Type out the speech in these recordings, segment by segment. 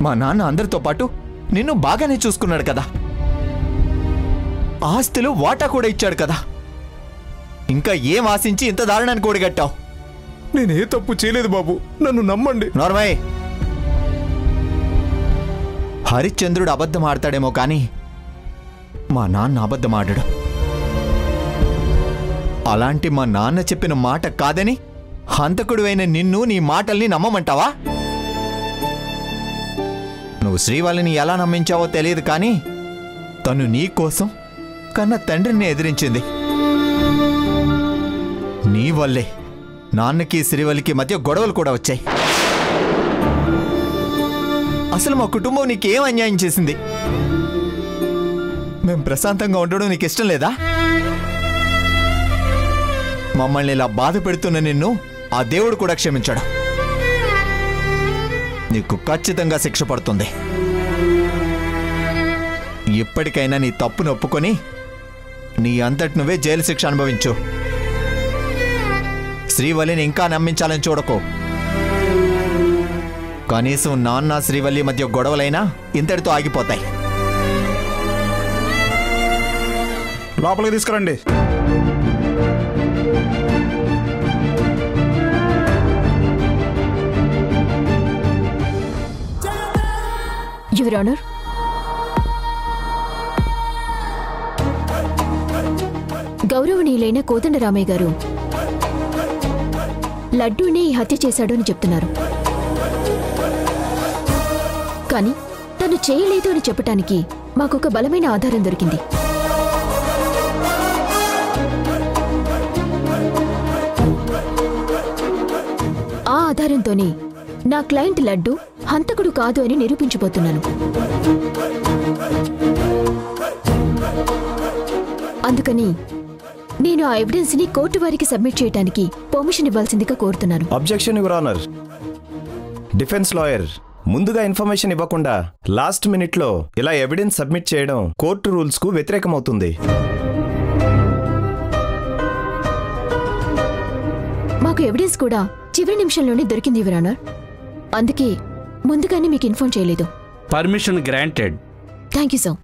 మా నాన్న అందరితో పాటు నిన్ను బాగానే చూసుకున్నాడు కదా, ఆస్తిలో వాటా కూడా ఇచ్చాడు కదా, ఇంకా ఏం ఆశించి ఇంత దారుణాన్ని కూడగట్టావు? నేనే తప్పు చేయలేదు బాబు, నన్ను నమ్మండి. నార్మల్. హరిశ్చంద్రుడు అబద్ధం ఆడతాడేమో కానీ మా నాన్న అబద్ధం ఆడాడు. అలాంటి మా నాన్న చెప్పిన మాట కాదని హంతకుడివైన నిన్ను నీ మాటల్ని నమ్మమంటావా? నువ్వు శ్రీవల్లిని ఎలా నమ్మించావో తెలియదు కానీ తను నీ కోసం కన్న తండ్రిని ఎదిరించింది. నీ వల్లే నాన్నకి శ్రీవల్లికి మధ్య గొడవలు కూడా వచ్చాయి. అసలు మా కుటుంబం నీకేం అన్యాయం చేసింది? మేం ప్రశాంతంగా ఉండడం నీకు ఇష్టం లేదా? మమ్మల్ని ఇలా బాధ పెడుతున్న నిన్ను ఆ దేవుడు కూడా క్షమించాడు. నీకు ఖచ్చితంగా శిక్ష పడుతుంది. ఇప్పటికైనా నీ తప్పును ఒప్పుకొని నీ అంతటి నువ్వే జైలు శిక్ష అనుభవించు. శ్రీవల్లిని ఇంకా నమ్మించాలని చూడకు. కనీసం నాన్న శ్రీవల్లి మధ్య గొడవలైనా ఇంతటితో ఆగిపోతాయి. లోపలికి తీసుకురండి. యువర్ ఆనర్, గౌరవనీయులైన కోదండరామయ్య గారు లడ్డూనే ఈ హత్య చేశాడు అని చెప్తున్నారు. కానీ తను చేయలేదు అని చెప్పటానికి మాకొక బలమైన ఆధారం దొరికింది. ఆ ఆధారంతోనే నా క్లయింట్ లడ్డు హంతకుడు కాదు అని నిరూపించబోతున్నాను. అందుకని నేను ఆ ఎవిడెన్స్ ని కోర్టు వారికి సబ్మిట్ చేయడానికి పర్మిషన్ ఇవ్వాల్సిందిగా కోరుతున్నాను. Objection your honour. Defence lawyer ముందుగా ఇన్ఫర్మేషన్ ఇవ్వకుండా లాస్ట్ మినిట్ లో ఇలా ఎవిడెన్స్ సబ్మిట్ చేయడం కోర్టు రూల్స్ కు వ్యతిరేకమవుతుంది. మాకు ఎవిడెన్స్ కూడా చివరి నిమిషంలోనే దొరికింది యువర్ ఆనర్. అందుకే ముందుగానే మీకు ఇన్ఫార్మ్ చేయలేదు. Permission granted. Thank you sir.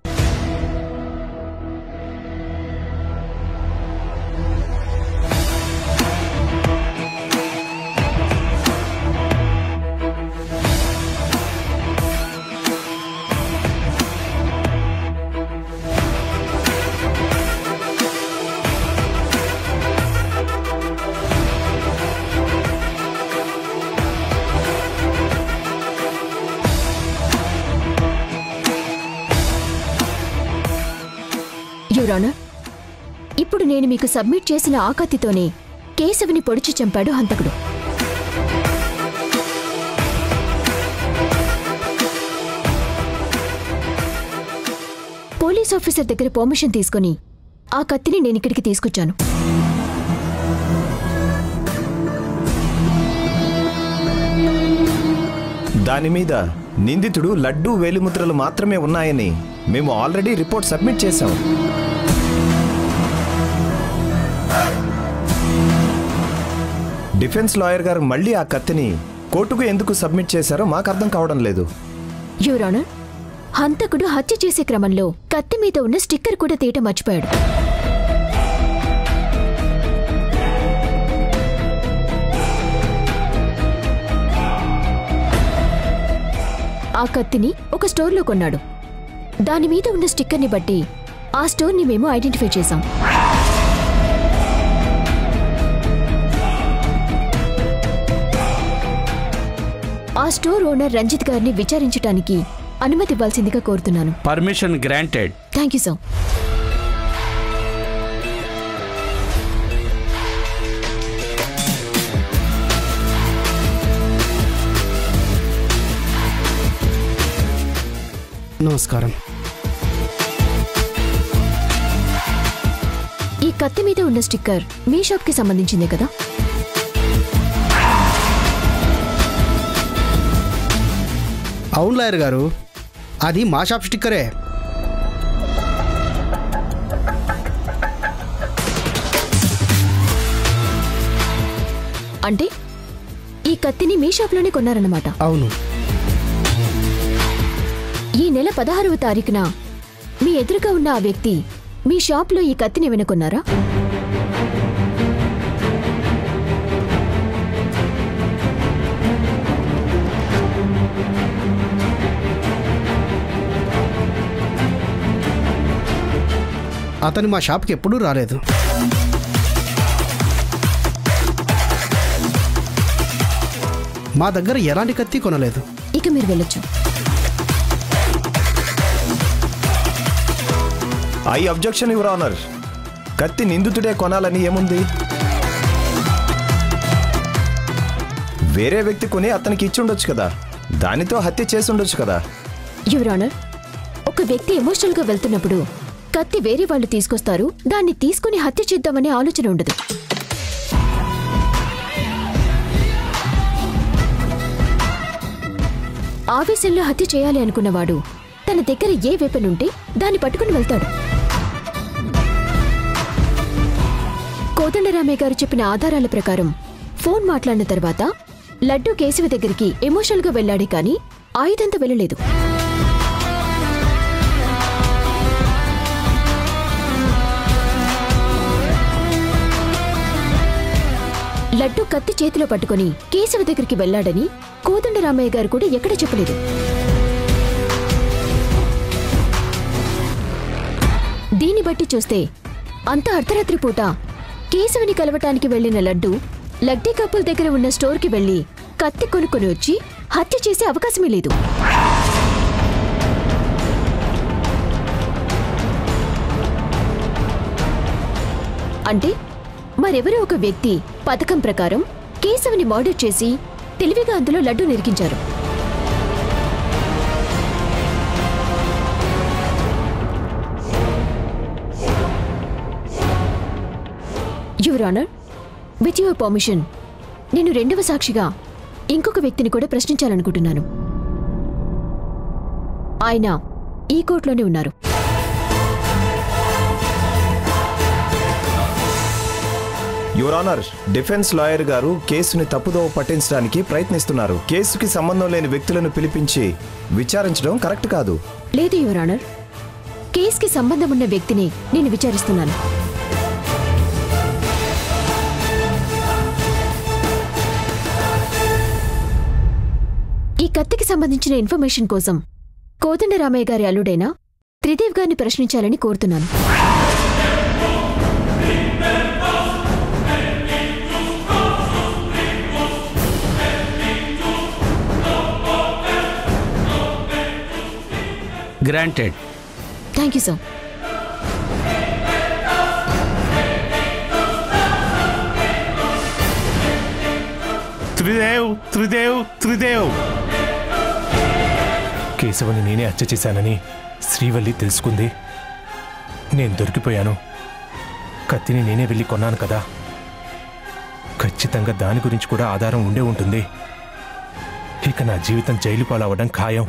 Your honour, ఇప్పుడు నేను మీకు సబ్మిట్ చేసిన ఆ కత్తితోనే కేశవిని పొడిచి చంపాడు హంతకుడు. పోలీస్ ఆఫీసర్ దగ్గర పర్మిషన్ తీసుకుని ఆ కత్తిని నేను ఇక్కడికి తీసుకొచ్చాను. దాని మీద నిందితుడు లడ్డూ వేలిముద్రలు మాత్రమే ఉన్నాయని మేము ఆల్రెడీ రిపోర్ట్ సబ్మిట్ చేశాం. డిఫెన్స్ లాయర్ గారు మళ్ళీ ఆ కత్తిని కోర్టుకు ఎందుకు సబ్మిట్ చేశారో మాకు అర్థం కావడం లేదు. యువర్ ఆనర్, హంతకుడు హత్య చేసే క్రమంలో కత్తి మీద ఉన్న స్టిక్కర్ కూడా తీయటం మర్చిపోయాడు. ఆ కత్తిని ఒక స్టోర్లో కొన్నాడు. దాని మీద ఉన్న స్టిక్కర్ని బట్టి ఆ స్టోర్ని మేము ఐడెంటిఫై చేశాం. ఆ స్టోర్ ఓనర్ రంజిత్ గారిని విచారించడానికి అనుమతి ఇవ్వాల్సిందిగా కోరుతున్నాను. Permission granted. Thank you sir. నమస్కారం. ఈ కత్తి మీద ఉన్న స్టిక్కర్ మీ షాప్ కి సంబంధించిందే కదా? అవును లాయర్ గారు, అది మా షాప్ స్టిక్కరే. అంటే ఈ కత్తిని మీ షాప్లోనే కొన్నారన్నమాట? అవును. నెల 16వ తారీఖున మీ ఎదురుగా ఉన్న ఆ వ్యక్తి మీ షాప్లో ఈ కత్తిని వెనుకొన్నారా? అతను మా షాప్కి ఎప్పుడూ రాలేదు. మా దగ్గర ఎలాంటి కత్తి కొనలేదు. ఇక మీరు వెళ్ళొచ్చు. I objection your honour. కత్తి నిందితుడే కొనాలని ఏముంది? వేరే వ్యక్తి కొని అతనికి ఇచ్చుండొచ్చు కదా, దానితో హత్య చేసి ఉండొచ్చు కదా. యువర్ ఆనర్, ఒక వ్యక్తి ఎమోషనల్గా వెళ్తున్నప్పుడు కత్తి వేరే వాళ్ళు తీసుకొస్తారు, దాన్ని తీసుకుని హత్య చేద్దామనే ఆలోచన ఉండదు. ఆవేశంలో హత్య చేయాలి అనుకున్నవాడు తన దగ్గర ఏ వెపన్ ఉంటే దాన్ని పట్టుకుని వెళ్తాడు. కోదండరామయ్య గారు చెప్పిన ఆధారాల ప్రకారం ఫోన్ మాట్లాడిన తర్వాత లడ్డూ కేశవ దగ్గరికి ఎమోషనల్గా వెళ్ళాడే కానీ ఆయుధంతో వెళ్ళలేదు. లడ్డూ కత్తి చేతిలో పట్టుకుని కేశవ దగ్గరికి వెళ్లాడని కోదండరామయ్య గారు కూడా ఎక్కడ చెప్పలేదు. దీన్ని బట్టి చూస్తే అంత అర్ధరాత్రి పూట కేశవుని కలవటానికి వెళ్లిన లడ్డూ లడ్డీ కప్పుల దగ్గర ఉన్న స్టోర్కి వెళ్లి కత్తి కొనుక్కొని వచ్చి హత్య చేసే అవకాశమే లేదు. అంటే మరెవరో ఒక వ్యక్తి పథకం ప్రకారం కేశవుని మర్డర్ చేసి తెలివిగా అందులో లడ్డూ నిరికించారు. Your honour, with your permission నేను రెండవ సాక్షిగా ఇంకొక వ్యక్తిని కూడా ప్రశ్నించాలనుకుంటున్నాను. ఆయన ఈ కోర్టులోనే ఉన్నారు. యువర్ ఆనర్, డిఫెన్స్ లాయర్ గారు కేసుని తప్పుదోవ పట్టించడానికి ప్రయత్నిస్తున్నారు. కేసుకి సంబంధం లేని వ్యక్తులను పిలిపించి విచారించడం కరెక్ట్ కాదు. లేదు యువర్ ఆనర్, కేసుకి సంబంధం ఉన్న వ్యక్తిని నేను విచారిస్తున్నాను. ఈ కత్తికి సంబంధించిన ఇన్ఫర్మేషన్ కోసం కోదండరామయ్య గారి అల్లుడైన త్రిదేవ్ గారిని ప్రశ్నించాలని కోరుతున్నాను. Granted. Thank you sir. Tridev Tridev Tridev కేశవని నేనే హత్య చేశానని శ్రీవల్లి తెలుసుకుంది. నేను దొరికిపోయాను. కత్తిని నేనే వెళ్ళి కొన్నాను కదా, ఖచ్చితంగా దాని గురించి కూడా ఆధారం ఉండే ఉంటుంది. ఇక నా జీవితం జైలు పాలవ్వడం ఖాయం.